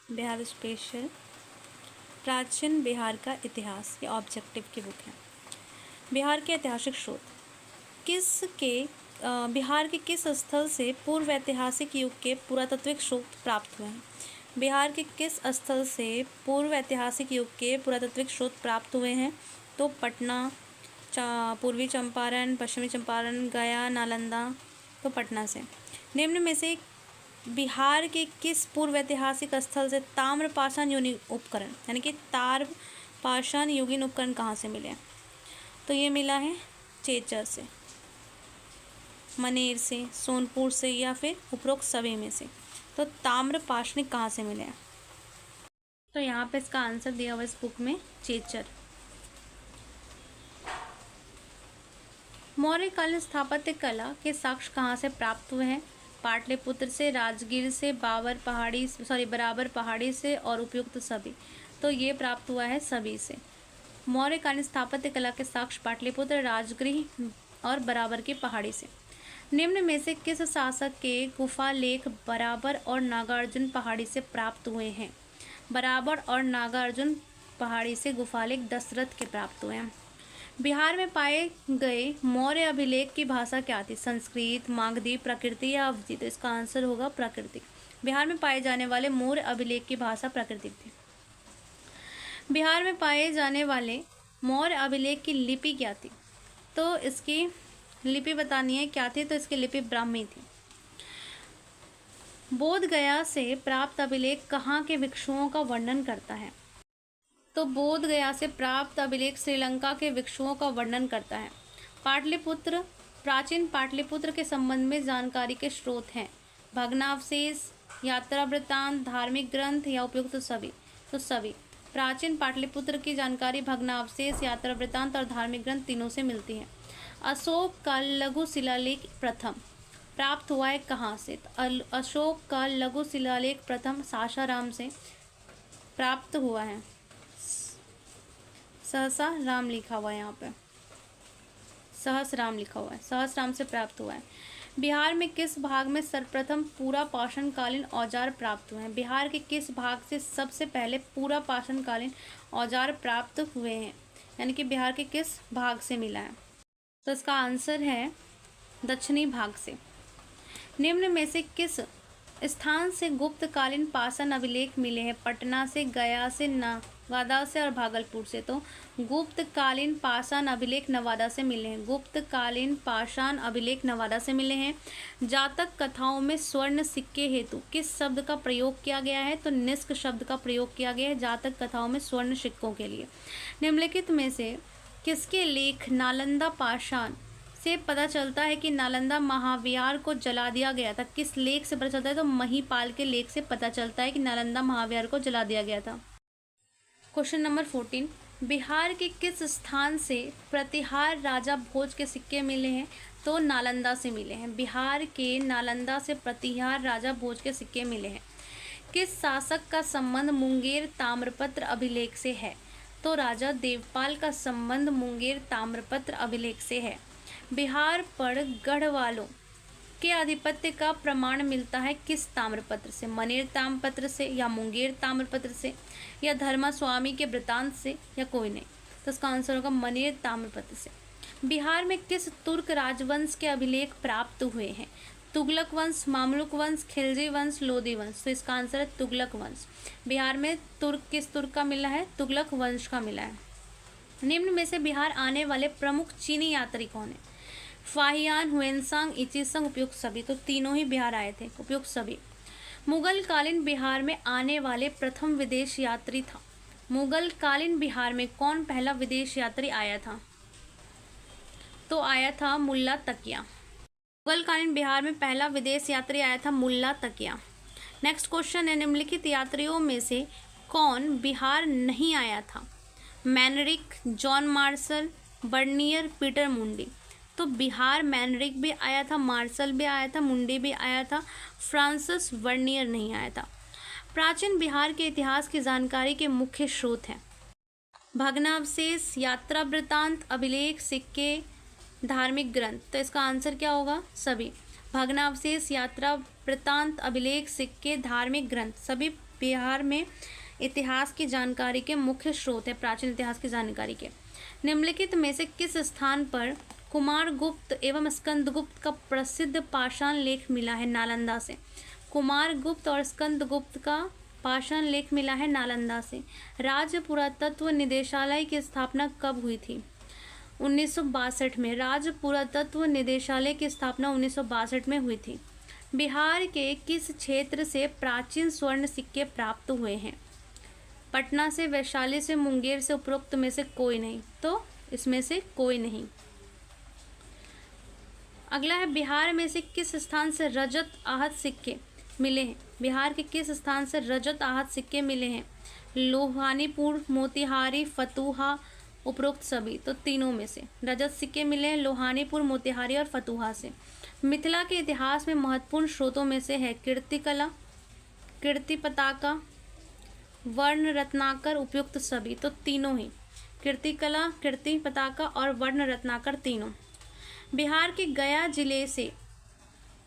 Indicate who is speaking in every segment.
Speaker 1: Bihar special, प्राचीन बिहार का इतिहास, ये ऑब्जेक्टिव की बुक है। बिहार के ऐतिहासिक स्रोत, बिहार के किस स्थल से पूर्व ऐतिहासिक युग के पुरातात्विक स्रोत प्राप्त हुए हैं? बिहार के किस स्थल से पूर्व ऐतिहासिक युग के पुरातात्विक स्रोत प्राप्त हुए हैं? तो पटना, पूर्वी चंपारण, पश्चिमी चंपारण, गया, नालंदा। तो पटना से। निम्न में से बिहार के किस पूर्व ऐतिहासिक स्थल से ताम्रपाषाण युगीन उपकरण, यानी कि ताम्रपाषाण युगीन उपकरण कहाँ से मिले हैं? तो ये मिला है चेचर से, मनेर से, सोनपुर से, या फिर उपरोक्त सभी में से। तो ताम्रपाषाणिक कहाँ से मिले हैं? तो यहाँ पे इसका आंसर दिया हुआ इस बुक में, चेचर। मौर्यकालीन स्थापत्य कला के साक्ष्य कहाँ से प्राप्त हुए हैं? पाटलिपुत्र से, राजगीर से, बराबर पहाड़ी से और उपयुक्त सभी। तो ये प्राप्त हुआ है सभी से। मौर्यकालीन स्थापत्य कला के साक्ष्य पाटलिपुत्र, राजगीर और बराबर की पहाड़ी से। निम्न में से किस शासक के गुफा लेख बराबर और नागार्जुन पहाड़ी से प्राप्त हुए हैं? बराबर और नागार्जुन पहाड़ी से गुफालेख दशरथ के प्राप्त हुए हैं। बिहार में पाए गए मौर्य अभिलेख की भाषा क्या थी? संस्कृत, मागधी, प्राकृतिक या अवधी? तो इसका आंसर होगा प्राकृतिक। बिहार में पाए जाने वाले मौर्य अभिलेख की भाषा प्राकृतिक थी। बिहार में पाए जाने वाले मौर्य अभिलेख की लिपि क्या थी? तो इसकी लिपि बतानी है क्या थी? तो इसकी लिपि ब्राह्मी थी। बोध गया से प्राप्त अभिलेख कहाँ के भिक्षुओं का वर्णन करता है? तो बोध गया से प्राप्त अभिलेख श्रीलंका के भिक्षुओं का वर्णन करता है। पाटलिपुत्र, प्राचीन पाटलिपुत्र के संबंध में जानकारी के स्रोत हैं? भग्नावशेष, यात्रा वृत्तांत, धार्मिक ग्रंथ या उपयुक्त सभी? तो सभी। प्राचीन पाटलिपुत्र की जानकारी भग्नावशेष, यात्रा वृत्तांत और धार्मिक ग्रंथ तीनों से मिलती है। अशोक का लघु शिलालेख प्रथम प्राप्त हुआ है कहाँ से? अशोक का लघु शिलालेख प्रथम सासाराम से प्राप्त हुआ है। सहसा राम लिखा हुआ है यहाँ पे, सहस्राम लिखा हुआ है, सहस्राम से प्राप्त हुआ है। बिहार में किस भाग में सर्वप्रथम पूरा पाषाणकालीन औजार प्राप्त हुए हैं? बिहार के किस भाग से सबसे पहले पूरा पाषाणकालीन औजार प्राप्त हुए हैं, यानी कि बिहार के किस भाग से मिला है? तो इसका आंसर है दक्षिणी भाग से। निम्न में से किस स्थान से गुप्तकालीन पाषाण अभिलेख मिले हैं? पटना से, गया से, नवादा से और भागलपुर से। तो गुप्तकालीन पाषाण अभिलेख नवादा से मिले हैं। गुप्तकालीन पाषाण अभिलेख नवादा से मिले हैं। जातक कथाओं में स्वर्ण सिक्के हेतु किस शब्द का प्रयोग किया गया है? तो निष्क शब्द का प्रयोग किया गया है जातक कथाओं में स्वर्ण सिक्कों के लिए। निम्नलिखित में से किसके लेख नालंदा पाषाण से पता चलता है कि नालंदा महाविहार को जला दिया गया था? किस लेख से पता चलता है? तो महिपाल के लेख से पता चलता है कि नालंदा महाविहार को जला दिया गया था। क्वेश्चन नंबर 14, बिहार के किस स्थान से प्रतिहार राजा भोज के सिक्के मिले हैं? तो नालंदा से मिले हैं। बिहार के नालंदा से प्रतिहार राजा भोज के सिक्के मिले हैं। किस शासक का संबंध मुंगेर ताम्रपत्र अभिलेख से है? तो राजा देवपाल का संबंध मुंगेर ताम्रपत्र अभिलेख से है। बिहार पर गढ़वालों के आधिपत्य का प्रमाण मिलता है किस ताम्रपत्र से? मनेर ताम्रपत्र से, या मुंगेर ताम्रपत्र से, या धर्मास्वामी के वृत्तांत से, या कोई नहीं? तो इसका आंसर होगा मनेर ताम्रपत्र से। बिहार में किस तुर्क राजवंश के अभिलेख प्राप्त हुए हैं? तुगलक वंश, मामलुक वंश, खिलजी वंश, लोदी वंश। तो इसका आंसर है तुगलक वंश। बिहार में किस तुर्क का मिला है? तुगलक वंश का मिला है। निम्न में से बिहार आने वाले प्रमुख चीनी यात्री कौन है? फाहियान, हुएनसांग, इचिसंग, उपयुक्त सभी। तो तीनों ही बिहार आए थे, उपयुक्त सभी। मुगल कालीन बिहार में आने वाले प्रथम विदेश यात्री था? मुगल कालीन बिहार में कौन पहला विदेश यात्री आया था? तो आया था मुल्ला तकिया। मुगल कालीन बिहार में पहला विदेश यात्री आया था मुल्ला तकिया। नेक्स्ट क्वेश्चन है, निम्नलिखित यात्रियों में से कौन बिहार नहीं आया था? मैनरिक, जॉन मार्शल, बर्नियर, पीटर मुंडी। तो बिहार मैनरिक भी आया था, मार्शल भी आया था, मुंडी भी आया था, फ्रांसिस बर्नियर नहीं आया था। प्राचीन बिहार के इतिहास की जानकारी के मुख्य स्रोत हैं? भग्नावशेष, यात्रा वृत्तांत, अभिलेख, सिक्के, धार्मिक ग्रंथ। तो इसका आंसर क्या होगा? सभी। भग्नावशेष, यात्रा वृत्तांत, अभिलेख, सिक्के, धार्मिक ग्रंथ, सभी बिहार में इतिहास की जानकारी के मुख्य स्रोत है, प्राचीन इतिहास की जानकारी के। निम्नलिखित में से किस स्थान पर कुमारगुप्त एवं स्कंदगुप्त का प्रसिद्ध पाषाण लेख मिला है? नालंदा से। कुमारगुप्त और स्कंदगुप्त का पाषाण लेख मिला है नालंदा से। राज्य पुरातत्व निदेशालय की स्थापना कब हुई थी? 1962 में। राज्य पुरातत्व निदेशालय की स्थापना 1962 में हुई थी। बिहार के किस क्षेत्र से प्राचीन स्वर्ण सिक्के प्राप्त हुए हैं? पटना से, वैशाली से, मुंगेर से, उपरोक्त में से कोई नहीं। तो इसमें से कोई नहीं। अगला है, बिहार में से किस स्थान से रजत आहत सिक्के मिले हैं? बिहार के किस स्थान से रजत आहत सिक्के मिले हैं? लोहानीपुर, मोतिहारी, फतुहा, उपरोक्त सभी। तो तीनों में से रजत सिक्के मिले हैं लोहानीपुर, मोतिहारी और फतुहा से। मिथिला के इतिहास में महत्वपूर्ण स्रोतों में से है कीर्ति कला, कीर्ति पताका, वर्ण रत्नाकर, उपयुक्त सभी। तो तीनों ही, कीर्ति कला, कीर्ति पताका और वर्ण रत्नाकर, तीनों। बिहार के गया जिले से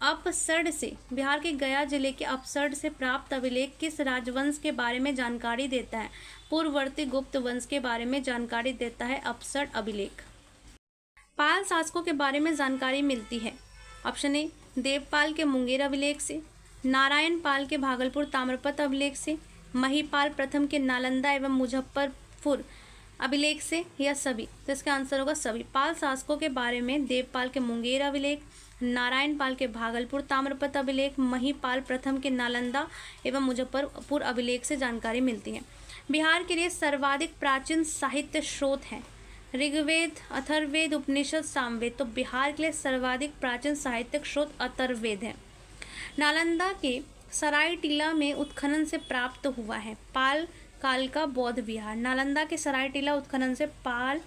Speaker 1: बिहार के गया जिले के अपसर्ड से प्राप्त अभिलेख किस राजवंश के बारे में जानकारी देता है? पूर्ववर्ती गुप्त वंश के बारे में जानकारी देता है अपसर्ड अभिलेख। पाल शासकों के बारे में जानकारी मिलती है। ऑप्शन ए, देवपाल के मुंगेर अभिलेख से, नारायण पाल के भागलपुर ताम्रपत्र अभिलेख से, महिपाल प्रथम के नालंदा एवं मुजफ्फरपुर अभिलेख से, या सभी। तो इसका आंसर होगा सभी। पाल शासकों के बारे में देवपाल के मुंगेर अभिलेख, नारायण पाल के भागलपुर ताम्रपत्र अभिलेख, महिपाल प्रथम के नालंदा एवं मुजफ्फरपुर अभिलेख से जानकारी मिलती है। बिहार के लिए सर्वाधिक प्राचीन साहित्य स्रोत है ऋग्वेद, अथर्ववेद, उपनिषद, सामवेद। तो बिहार के लिए सर्वाधिक प्राचीन साहित्यिक स्रोत अथर्ववेद है। नालंदा के सरायटीला में उत्खनन से प्राप्त हुआ है पाल काल का बौद्ध विहार। नालंदा के सरायटीला उत्खनन से पाल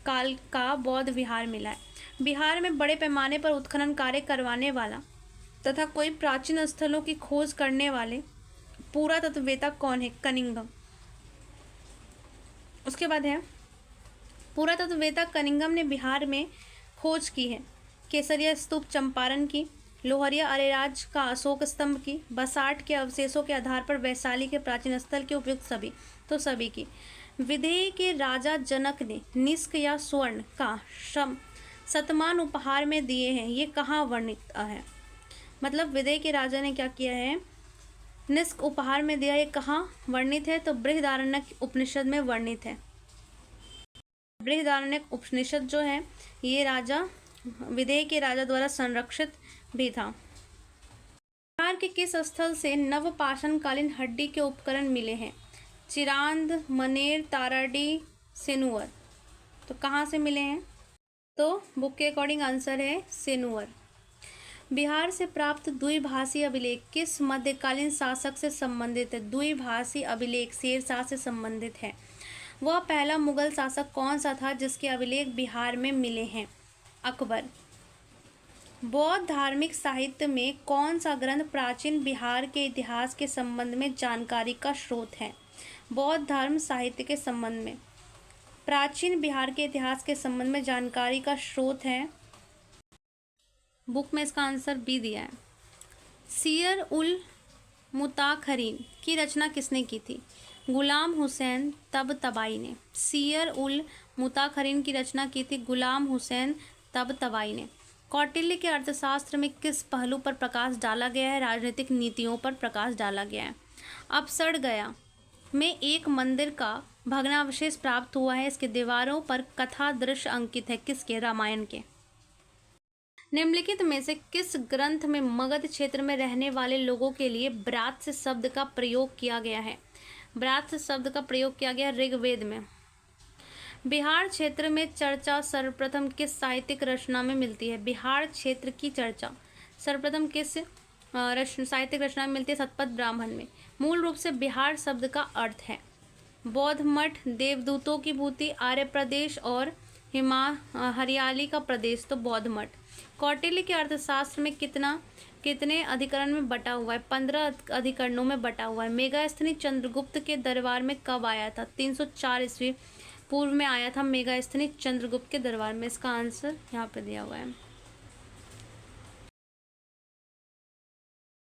Speaker 1: काल का बौद्ध विहार मिला है। बिहार में बड़े पैमाने पर उत्खनन कार्य करवाने वाला तथा कोई प्राचीन स्थलों की खोज करने वाले पुरातत्ववेत्ता कौन है? कनिंघम। उसके बाद है, पुरातत्ववेत्ता कनिंघम ने बिहार में खोज की है केसरिया स्तूप चंपारण की, लोहरिया अरेराज का अशोक स्तंभ की, बसाठ के अवशेषों के आधार पर वैशाली के प्राचीन स्थल के उपयुक्त सभी। तो सभी की। विदेह के राजा जनक ने निष्क या स्वर्ण का शतमान उपहार में दिए हैं, ये कहाँ वर्णित है? मतलब विदेह के राजा ने क्या किया है? निष्क उपहार में दिया, ये कहाँ वर्णित है? तो बृहदारण्यक उपनिषद में वर्णित है। बृहदारण्यक उपनिषद जो है ये राजा विदेह के राजा द्वारा संरक्षित भी था। बिहार के किस स्थल से नवपाषाणकालीन हड्डी के उपकरण मिले हैं? चिरांद, मनेर, ताराडी, सेनुअर। तो कहाँ से मिले हैं? तो बुक के अकॉर्डिंग आंसर है सेनुअर। बिहार से प्राप्त द्विभाषी अभिलेख किस मध्यकालीन शासक से संबंधित है? द्विभाषी अभिलेख शेरशाह से संबंधित है। वह पहला मुगल शासक कौन सा था जिसके अभिलेख बिहार में मिले हैं? अकबर। बौद्ध धार्मिक साहित्य में कौन सा ग्रंथ प्राचीन बिहार के इतिहास के संबंध में जानकारी का स्रोत है? बौद्ध धर्म साहित्य के संबंध में प्राचीन बिहार के इतिहास के संबंध में जानकारी का स्रोत है। बुक में इसका आंसर बी दिया है। सीयर उल मुताखरीन की रचना किसने की थी? गुलाम हुसैन तबतबाई ने। सीयर उल मुताखरीन की रचना की थी गुलाम हुसैन तबतबाई ने। कौटिल्य के अर्थशास्त्र में किस पहलू पर प्रकाश डाला गया है? राजनीतिक नीतियों पर प्रकाश डाला गया है। अपसड़ गया में एक मंदिर का भग्नावशेष प्राप्त हुआ है, इसके दीवारों पर कथा दृश्य अंकित है, किसके? रामायण के। निम्नलिखित में से किस ग्रंथ में मगध क्षेत्र में रहने वाले लोगों के लिए ब्रात्य शब्द का प्रयोग किया गया है? ब्रात्य शब्द का प्रयोग किया गया ऋग्वेद में। बिहार क्षेत्र में चर्चा सर्वप्रथम किस साहित्यिक रचना में मिलती है? बिहार क्षेत्र की चर्चा सर्वप्रथम किस साहित्यिक रचना में मिलती है? शतपथ ब्राह्मण में। मूल रूप से बिहार शब्द का अर्थ है बौद्ध मठ, देवदूतों की भूति, आर्य प्रदेश और हरियाली का प्रदेश। तो बौद्ध मठ। कौटिल्य के अर्थशास्त्र में कितने अधिकरण में बटा हुआ है? 15 अधिकरणों में बटा हुआ है। मेगास्थनी चंद्रगुप्त के दरबार में कब आया था? 304 ईस्वी पूर्व में आया था मेगास्थनी चंद्रगुप्त के दरबार में। इसका आंसर यहाँ पे दिया हुआ है।